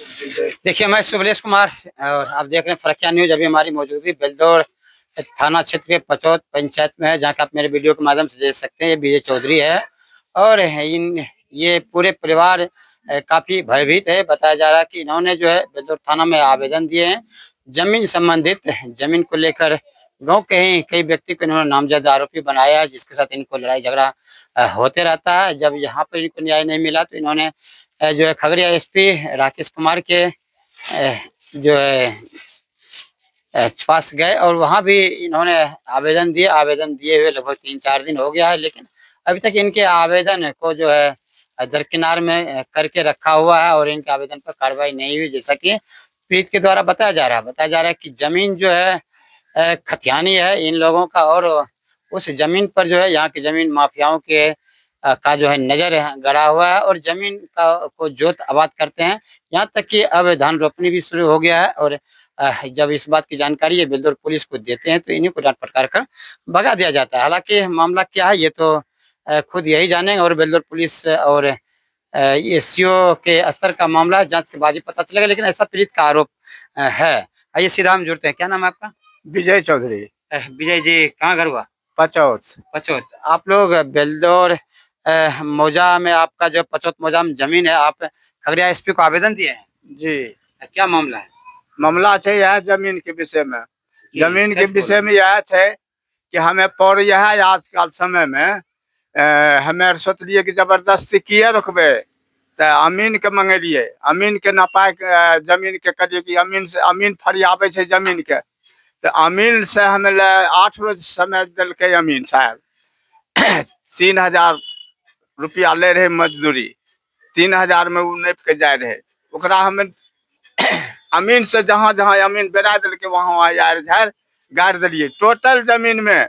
देखिए, मैं शुभलेश कुमार और आप देख रहे हैं फरकिया न्यूज। अभी हमारी मौजूदगी बेलदौर थाना क्षेत्र के पचौत पंचायत में है, जहाँ का आप मेरे वीडियो के माध्यम से देख सकते हैं। ये विजय चौधरी है और इन ये पूरे परिवार काफी भयभीत है। बताया जा रहा है कि इन्होंने जो है बेलदौर थाना में आवेदन दिए हैं जमीन संबंधित। जमीन को लेकर गांव के ही कई व्यक्ति को इन्होंने नामजद आरोपी बनाया है, जिसके साथ इनको लड़ाई झगड़ा होते रहता है। जब यहाँ पर इनको न्याय नहीं मिला तो इन्होंने जो है खगड़िया एसपी राकेश कुमार के जो है पास गए और वहां भी इन्होंने आवेदन दिए हुए लगभग 3-4 दिन हो गया है, लेकिन अभी तक इनके आवेदन को जो है दरकिनार में करके रखा हुआ है और इनके आवेदन पर कार्रवाई नहीं हुई। जैसा कि पीड़ित के द्वारा बताया जा रहा है कि जमीन जो है खतियानी है इन लोगों का, और उस जमीन पर जो है यहाँ की जमीन माफियाओं के का जो है नजर गड़ा हुआ है और जमीन का को जोत आबाद करते हैं। यहाँ तक कि अब धान रोपनी भी शुरू हो गया है और जब इस बात की जानकारी ये बेलदौर पुलिस को देते हैं तो इन्हीं को डांट फटकार कर भगा दिया जाता है। हालांकि मामला क्या है ये तो खुद यही जानेंगे और बेलदौर पुलिस और ये एसओ के स्तर का मामला है, जांच के बाद ही पता चलेगा, लेकिन ऐसा पीड़ित का आरोप है। आइए सीधा हम जुड़ते हैं। क्या नाम है आपका? विजय चौधरी। विजय जी, कहाँ घर हुआ? पचौत। पचौत। आप लोग बेलदौर मौजा में, आपका जो पचौत मौजा में जमीन है, आप खगड़िया एसपी को आवेदन दिए हैं जी। क्या मामला है? मामला है यह जमीन के विषय में। जमीन के विषय में यह है कि हमें पर यह आजकल समय में हमें सोचलिए कि जबरदस्ती किए रखबे तो अमीन के मंगेलिए, अमीन के न पाए जमीन के करिए कि अमीन से अमीन फरियाबे छे जमीन के, तो अमीन से हमें 8 रोज समय दिल के अमीन साहब 3000 रुपया ले रहे मजदूरी, 3000 में वो नप के जाए रहे। ओकरा हमें अमीन से जहाँ जहाँ अमीन बेरा दिल के वहाँ वहाँ यार झार गाड़ दिलिए। टोटल जमीन में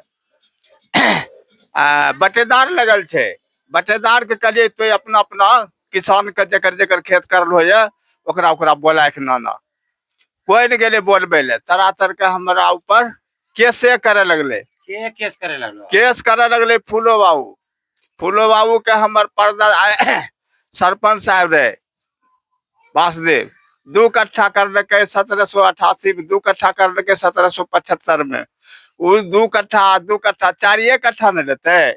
बटेदार लगल छे, बटेदार के करिए तो अपना अपना किसान के जकर जकर खेत कर लो है ओकरा ओकरा बोला के ना कोई नहीं गेले बोलबे ले। तरह के हमारा ऊपर केसे करे लगले। केस करे लगले फूलो बाबू के हमर पर्दा सरपंच साहब रहे वासुदेव 2 कट्ठा कर लगे 1788 में, 2 कट्ठा कर लगे 1775 में। वो 2 कट्ठा 4 कट्ठा न लेते,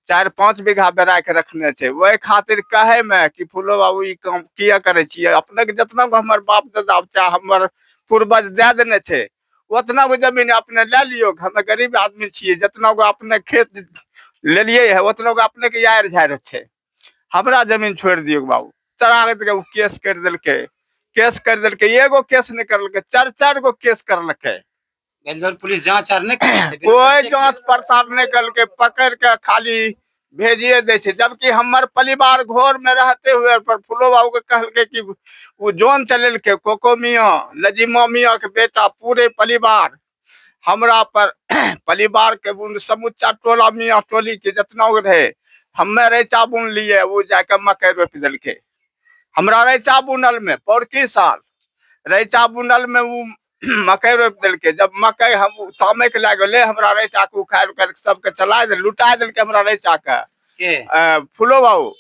4-5 बीघा बेरा के रखने थे। वही खातिर कहे में कि फूलो बाबू ये काम किया करे छिए अपने के जितना को हमर बाप दादा चाहे हमर पूर्वज दे देने थे उतना को जमीन अपने ले लियो। हमें गरीब आदमी छिए, जितना को अपने खेत ले लिए है उतना को अपने के यार झाड़ थे। हमरा जमीन छोड़ दियो बाबू। तरागत के केस कर दिल के एगो केस नहीं करलके, 4 गो केस करलके। बेलदौर पुलिस जांच आर नहीं कोई जांच पड़ताल नहीं करके पकड़ के खाली भेजिए दे छे। जबकि हमर परिवार घोर में रहते हुए पर फूलो बाबू के कहलके कि वो जोन चलल के कोको मियाँ लजीमा मियाँ के बेटा पूरे परिवार हमरा पर परिवार के समूचा टोला मियाँ टोली के जितना रहे हमें रेचा बुन लिए। वो जाके मकई रोप दिल के हमरा रेचा बुनल में पर की साल रेचा बुनल में वो मकई रोप दिल के। जब मकई हम थामे के लाग गए हमरा रेचा के उखाड़ कर सबके चला दे लुटा दिल के हमरा रेचा के फूलो बाबू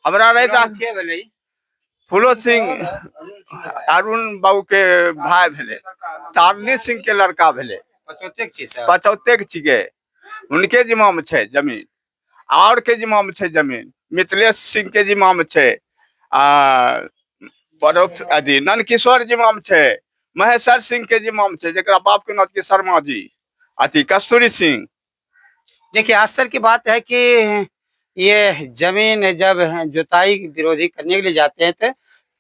हमरा रेचा फूलो सिंह अरुण बाबू के भाई भेले, तारनी सिंह के लड़का भेले, पचौते के छिके उनके जिम्मा में छे जमीन। और के जिम्मा में छे जमीन मिथिलेश सिंह के जिम्मा में छे, अथी नंदकिशोर जिम्मा में छे, महेश्वर सिंह के जिम्मा में छे जरा बाप के नाम के शर्मा जी, अति कस्तूरी सिंह। देखिए आश्चर्य की बात है कि ये जमीन जब जुताई विरोधी करने के लिए जाते हैं तो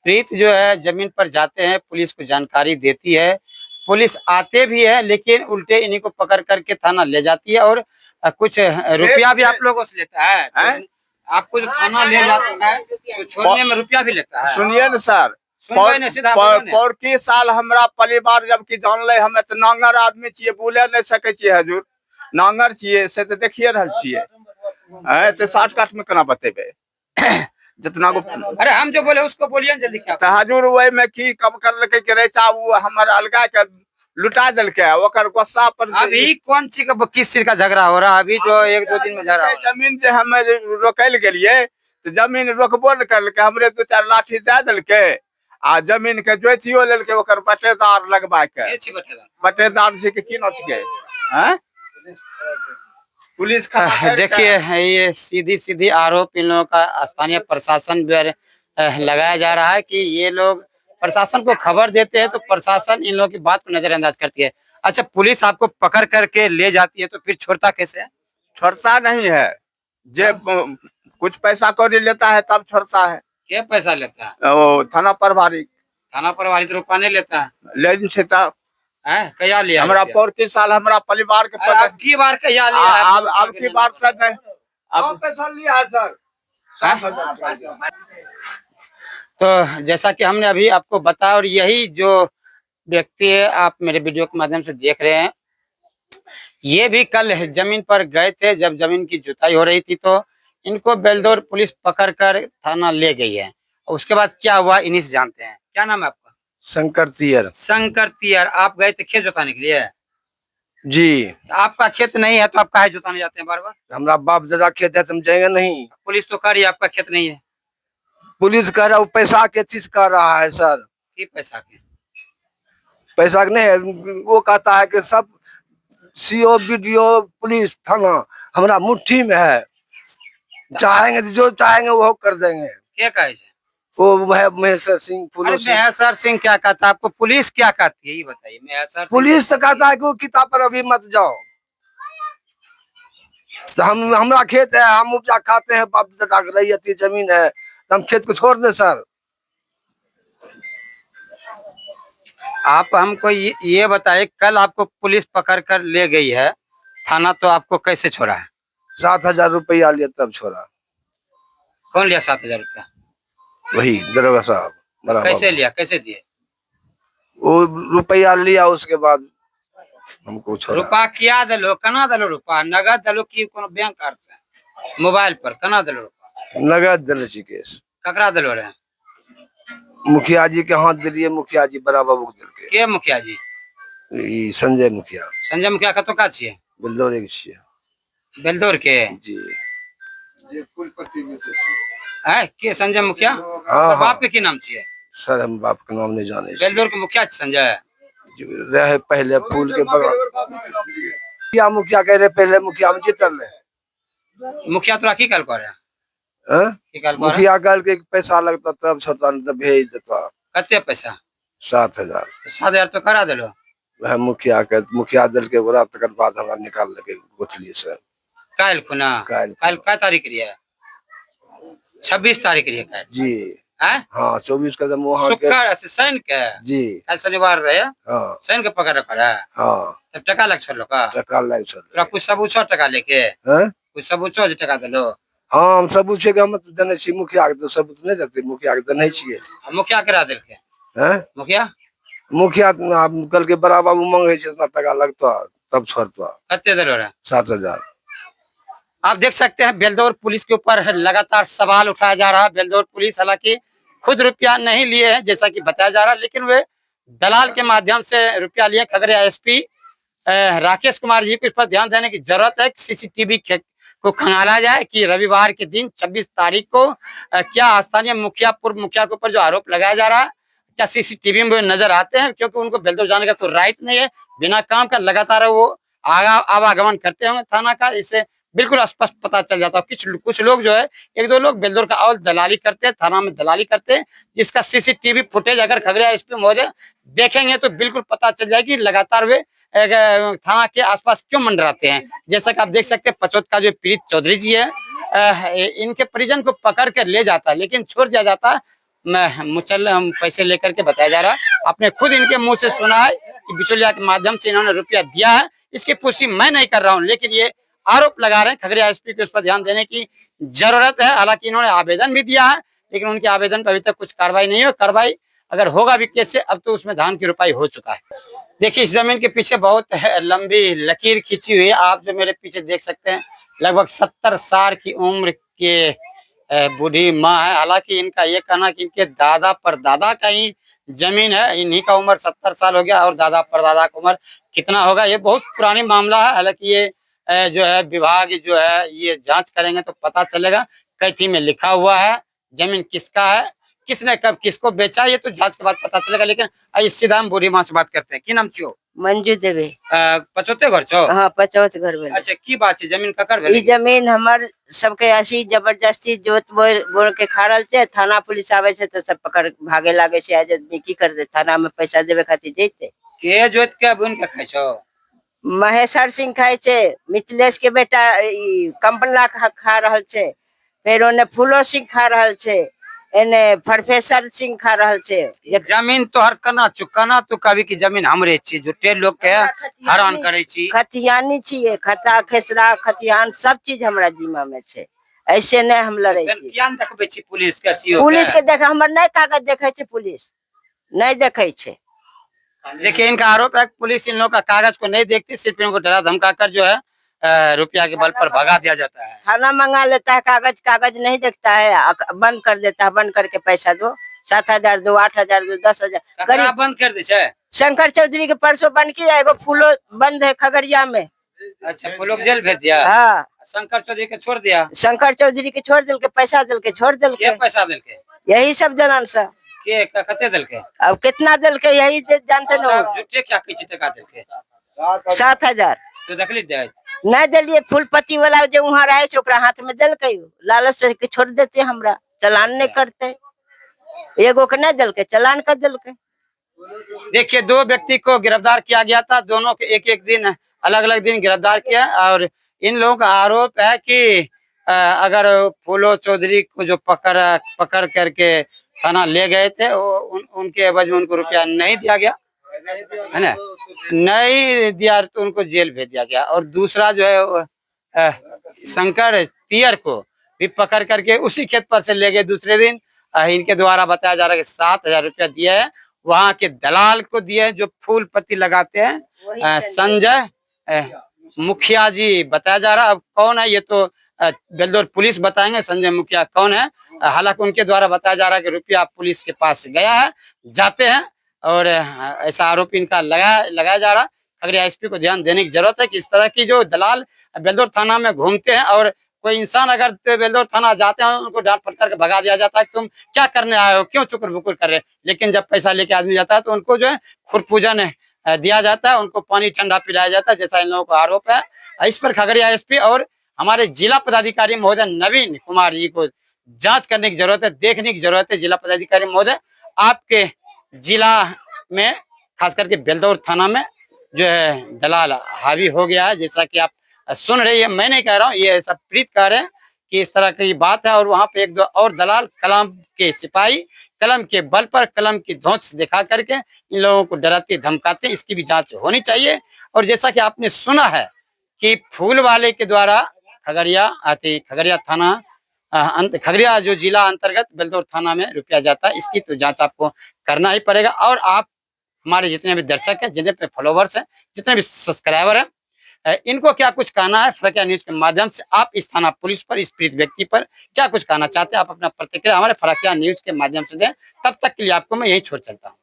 प्रीत जो है जमीन पर जाते हैं, पुलिस को जानकारी देती है, पुलिस आते भी है, लेकिन उल्टे इन्हीं को पकड़ करके थाना ले जाती है और कुछ रुपया भी आप लोगों से लेता है। आपको जो थाना ले जाता है तो छोड़ने में रुपया भी लेता है। सुनिए न सर, पर की साल हमरा परिवार जबकि जान ले हमें तो नांगर आदमी चाहिए बोले नहीं सके छिए हजूर, नांगर चाहिए से तो देखिए रहल छिए तो 60 काठ में केना बतेबे जितना को। अरे हम जो बोले उसको बोलिए जल्दी। क्या हजूर वही में की कम कर लके के रेचा वो हमर अलगा के लुटा दिल के ओकर गुस्सा पर। अभी कौन सी का किस चीज का झगड़ा हो रहा है? अभी जो 1-2 दिन में झगड़ा जमीन जे हमें रोकल गेलिए तो जमीन रोकबो न करलके, हमरे 2-4 लाठी दे दिल के आ जमीन के जोतियो लेल के ओकर बटेदार लगबा के के छी बटेदार? बटेदार जी के की न छिके हैं पुलिस खाता कैर के- देखिए ये सीधी सीधी आरोप इन लोगों का स्थानीय प्रशासन पर लगाया जा रहा है कि ये लोग प्रशासन को खबर देते हैं तो प्रशासन इन लोगों की बात को नजरअंदाज करती है। अच्छा, पुलिस आपको पकड़ करके ले जाती है तो फिर छोड़ता कैसे है? छोड़ता नहीं है जे कुछ पैसा कौड़ी लेता है तब छोड़ता है। क्या पैसा लेता है? वो थाना प्रभारी थाना प्रभारी तो रुपया नहीं लेता है? ले छै तब हैं? कया लिया हमरा रुपया? पर की साल हमरा परिवार के अरे अब की बार कया लिया है? अब की बार से नहीं अब पैसा लिया है सर 7,000 तो जैसा कि हमने अभी आपको बताया और यही जो व्यक्ति है आप मेरे वीडियो के माध्यम से देख रहे हैं, ये भी कल जमीन पर गए थे। जब जमीन की जुताई हो रही थी तो इनको बेलदौर पुलिस पकड़ कर थाना ले गई है। और उसके बाद क्या हुआ इन्हीं से जानते हैं। क्या नाम है आपका? शंकर तियर शंकर तियर। आप गए थे खेत जोताने के लिए? जी आपका खेत नहीं है तो आप काहे जोताने जाते हैं बार बार? हमरा बाप दादा खेत है समझेंगे नहीं। पुलिस तो कह रही है आपका खेत नहीं है। पुलिस कह रहा है वो पैसा के चीज कर रहा है सर की पैसा के? पैसा के नहीं है वो कहता है कि सब सीओ बीडीओ पुलिस थाना हमरा मुट्ठी में है चाहेंगे तो जो चाहेंगे वो कर देंगे। क्या कहे छे? वो महेश्वर सिंह अरे पुलिस महेश्वर सिंह क्या कहता है आपको? पुलिस क्या कहती है ये बताइए। महेश्वर सिंह पुलिस से कहता है कि वो किताब पर अभी मत जाओ। तो हमरा खेत है हम उपजा खाते हैं बाप दादा की रैयती जमीन है तो हम खेत को छोड़ दे सर। आप हमको ये बताइए, कल आपको पुलिस पकड़ कर ले गई है थाना तो आपको कैसे छोड़ा है? 7,000 रुपया लिया तब छोड़ा। कौन लिया 7,000 रुपया? वही दरोगा साहब बड़ा कैसे बाबू। लिया? कैसे दिए? वो रुपया लिया उसके बाद हमको छोड़ा। रुपया क्या दलो? कना दलो रुपया? नगद दलो की कोनो बैंक कार्ड से मोबाइल पर कना दलो रुपया? नगद दिले छी केस ककरा दलो रहे? मुखिया जी के हाथ दिलिए मुखिया जी बड़ा बाबू के दिलके के मुखिया जी? ई संजय मुखिया संजय मुखिया कतौका छियै? बेलदौरे के छियै बेलदौर के? जी जे फूलपट्टी में है के संजय मुखिया? हाँ, बाप के की नाम छियै? सर हम बाप के नाम नहीं जाने छी। बेलदौर के मुखिया संजय रहे पहले फूल के बगल मुखिया कह रहे पहले मुखिया में जीतल रहे। मुखिया तोरा की कल करे? हैं? की कल करे? मुखिया कल के पैसा लगता तब छोड़ता नहीं तो भेज देता। कते पैसा? 7,000 7,000 तो करा दलो। वह मुखिया दल के बोला तक बाद हमरा निकाल लगे गोठली से काल खुना काल काल का तारीख रही है? 26 तारीख रही है काल जी है? हाँ 24 का जब वहाँ के शुक्र से शनि के जी कल शनिवार रहे हाँ शनि के पकड़ पड़ा हाँ तब टका लग छोड़लो का? टका लग सर तोरा कुछ सबूत छो टका लेके? हैं? कुछ सबूत छो जे टका दलो? हाँ हम सब पूछे हम तो देने छी मुखिया के तो सबूत नहीं देते मुखिया के देने छिए। मुखिया करा देलके? हैं? मुखिया कल के बड़ा बाबू मांगे जितना टका लगता तब छोड़ता। कते दलो रे? 7,000 आप देख सकते हैं बेलदौर पुलिस के ऊपर लगातार सवाल उठाया जा रहा है। बेलदौर पुलिस हालांकि खुद रुपया नहीं लिए हैं जैसा कि बताया जा रहा है, लेकिन वे दलाल के माध्यम से रुपया लिए। खगड़िया एसपी राकेश कुमार जी को इस पर ध्यान देने की जरूरत है। सीसीटीवी को खंगाला जाए कि रविवार के दिन 26 तारीख को क्या स्थानीय मुखिया पूर्व मुखिया के ऊपर जो आरोप लगाया जा रहा है क्या सीसीटीवी में नजर आते हैं? क्योंकि उनको बेलदौर जाने का कोई राइट नहीं है। बिना काम का लगातार वो आवागमन करते होंगे थाना का, इससे बिल्कुल स्पष्ट पता चल जाता है। कुछ लोग जो है एक दो लोग बेलदौर का और दलाली करते हैं, थाना में दलाली करते हैं, जिसका सीसीटीवी फुटेज अगर खगड़िया एसपी महोदय देखेंगे तो बिल्कुल पता चल जाएगी लगातार वे थाना के आसपास क्यों मंडराते हैं। जैसा कि आप देख सकते हैं पचौत का जो पीड़ित चौधरी जी है इनके परिजन को पकड़ कर ले जाता है लेकिन छोड़ दिया जाता है। मुचल पैसे लेकर के बताया जा रहा है। आपने खुद इनके मुंह से सुना है कि बिचौलिया के माध्यम से इन्होंने रुपया दिया है। इसकी पुष्टि मैं नहीं कर रहा हूं लेकिन ये आरोप लगा रहे हैं। खगड़िया एसपी को इस पर ध्यान देने की जरूरत है। हालांकि इन्होंने आवेदन भी दिया है लेकिन उनके आवेदन पर अभी तक कुछ कार्रवाई नहीं हो। कार्रवाई अगर होगा भी कैसे, अब तो उसमें धान की रुपाई हो चुका है। देखिए इस जमीन के पीछे बहुत लंबी लकीर खींची हुई है। आप जो मेरे पीछे देख सकते हैं लगभग 70 साल की उम्र के बूढ़ी माँ है। हालांकि इनका ये कहना कि इनके दादा परदादा का ही जमीन है। इन्हीं का उम्र 70 साल हो गया और दादा परदादा का उम्र कितना होगा ये बहुत पुरानी मामला है। हालांकि ये जो है विभाग जो है ये जांच करेंगे तो पता चलेगा। कैथी में लिखा हुआ है जमीन किसका है किसने कब किसको बेचा ये तो जांच के बाद पता चलेगा। लेकिन आइए सीधा हम बूढ़ी माँ से बात करते हैं। की नाम छियो? मंजू देवी। 75 घर छो? हाँ 50 घर में। अच्छा की बात है जमीन ककर ई भेले? जमीन हमर सबके ऐसी जबरदस्ती जोत बोर के खारल छे। थाना पुलिस आवे छे तो सब पकड़ भागे लागे छे। आज आदमी की कर दे, थाना में पैसा देवे खातिर जैते। के जोत के बुन के खाइ छो? महेश्वर सिंह खाए छे, मिथिलेश के बेटा कंपला खा रहल छे, फिर ओने फूलो सिंह खा रहल छे, एने प्रोफेसर सिंह खा रहल छे। जमीन तो हर कना चुकाना तो कभी की जमीन हमरे छी जो टे लोग के हैरान करे छी। खतियानी छिए, खता खेसरा खतियान सब चीज हमरा जिम्मा में छे। ऐसे नहीं हम लड़े छी। ज्ञान देखबे छी पुलिस के सीओ पुलिस के देख हमर नहीं कागज देखे छे, पुलिस नहीं देखे छे। देखिए इनका आरोप है पुलिस इन लोगों का कागज को नहीं देखती, सिर्फ इनको डरा धमका कर जो है रुपया के बल पर भगा दिया जाता है। थाना मंगा लेता है कागज, कागज नहीं देखता है, बंद कर देता है। बंद करके पैसा दो, 7,000 दो, 8,000 दो, 10,000 करीब बंद कर दे छे। शंकर चौधरी के परसों बंद किया, एगो फूलो बंद है खगड़िया में। अच्छा फूलो जेल भेज दिया? हाँ शंकर चौधरी के छोड़ दिया? शंकर चौधरी के छोड़ दिल के, पैसा दिल के छोड़ दिल के। पैसा दिल के यही सब जनन सा के कते दिल के? अब कितना दिल के यही जानते न। जुटे क्या किछ टका दिल के? 7,000 तो देखली दे नहीं दिलिए। फूलपति वाला जो वहाँ रहे छे ओकरा हाथ में दिल के, लालच से के छोड़ देते, हमरा चलान नहीं करते। एगो के नहीं दिल के, चलान कर दिल के। देखिए दो व्यक्ति को गिरफ्तार किया गया था, दोनों के एक एक दिन अलग अलग दिन गिरफ्तार किया। और इन लोगों का आरोप है कि अगर फूलो चौधरी को जो पकड़ करके थाना ले गए थे उनके एवज में उनको रुपया नहीं दिया गया है ना, नहीं दिया तो उनको जेल भेज दिया गया। और दूसरा जो है शंकर तियर को भी पकड़ करके उसी खेत पर से ले गए दूसरे दिन। इनके द्वारा बताया जा रहा है कि 7,000 रुपया दिया है, वहाँ के दलाल को दिए हैं जो फूल पत्ती लगाते हैं, संजय मुखिया जी बताया जा रहा है। अब कौन है ये तो बेलदौर पुलिस बताएंगे संजय मुखिया कौन है। हालांकि उनके द्वारा बताया जा रहा है कि रुपया पुलिस के पास गया है, जाते हैं और ऐसा आरोप इनका लगाया जा रहा है। खगड़िया एसपी को ध्यान देने की जरूरत है कि इस तरह की जो दलाल बेलदौर थाना में घूमते हैं और कोई इंसान अगर बेलदौर थाना जाते हैं उनको डांट फटकार के भगा दिया जाता है कि तुम क्या करने आए हो, क्यों चुकर बुकुर कर रहे। लेकिन जब पैसा लेके आदमी जाता है तो उनको जो है खुरपूजन दिया जाता है, उनको पानी ठंडा पिलाया जाता है, जैसा इन लोगों का आरोप है। इस पर खगड़िया एसपी और हमारे जिला पदाधिकारी महोदय नवीन कुमार जी को जांच करने की जरूरत है, देखने की जरूरत है। जिला पदाधिकारी महोदय आपके जिला में खास करके बेलदौर थाना में जो है दलाल हावी हो गया है, जैसा कि आप सुन रहे हैं। मैं नहीं कह रहा हूँ, ये सब प्रीत कह रहे हैं कि इस तरह की बात है। और वहां पे एक दो और दलाल कलम के सिपाही कलम के बल पर कलम की धौंस दिखा करके इन लोगों को डराते धमकाते, इसकी भी जांच होनी चाहिए। और जैसा कि आपने सुना है कि फूल वाले के द्वारा खगड़िया थाना खगड़िया जो जिला अंतर्गत बेलदौर थाना में रुपया जाता है, इसकी तो जांच आपको करना ही पड़ेगा। और आप हमारे जितने भी दर्शक हैं, जितने भी फॉलोवर्स हैं, जितने भी सब्सक्राइबर हैं, इनको क्या कुछ कहना है फरकिया न्यूज के माध्यम से, आप इस थाना पुलिस पर, इस पीड़ित व्यक्ति पर क्या कुछ कहना चाहते हैं, आप अपना प्रतिक्रिया हमारे फरकिया न्यूज के माध्यम से दें। तब तक के लिए आपको मैं यही छोड़ चलता हूँ।